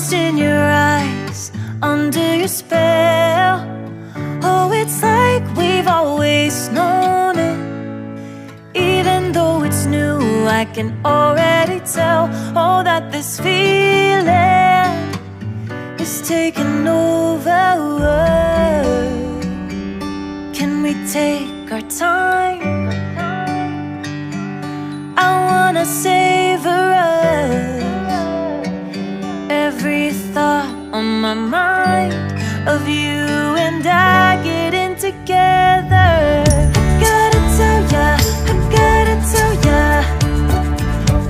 lost in your eyes, under your spell. Oh, it's like we've always known it. Even though it's new, I can already tell. Oh, that this feeling is taking over. Can we take our time? I wanna savor us. Every thought on my mind of you and I getting together. I gotta tell ya, I gotta tell ya,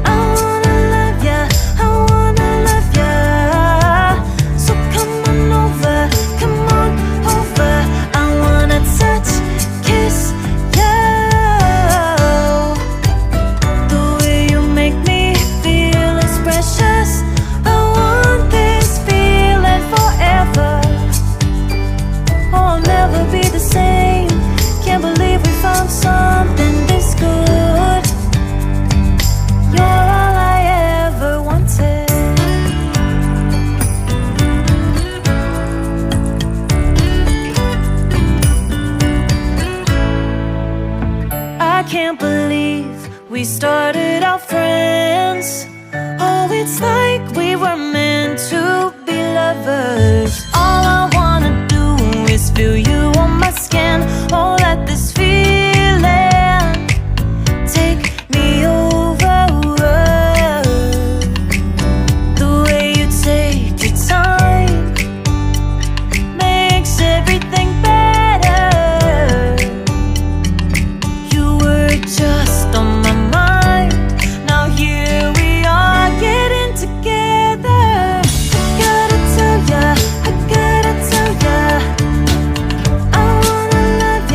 I wanna love ya, I wanna love ya. So come on over, come on over. I wanna touch, kiss you. The way you make me feel is precious. I want this feeling forever. Oh, I'll never be the same. Can't believe we found something this good. You're all I ever wanted. I can't believe we started out friends. Oh, it's like we were meant to be lovers. All I wanna do is feel you on my skin. Oh, let this feeling take me over. The way you take your time makes everything better. You were just on my mind. Now here we are getting together. I gotta tell ya, I gotta tell ya, I wanna love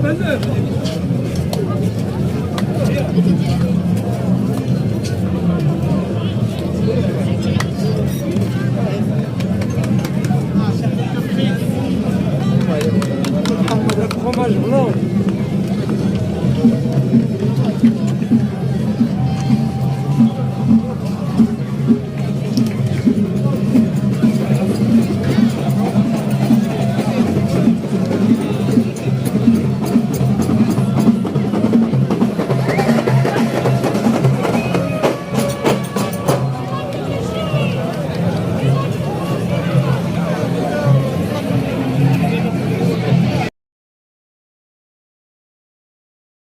Ben de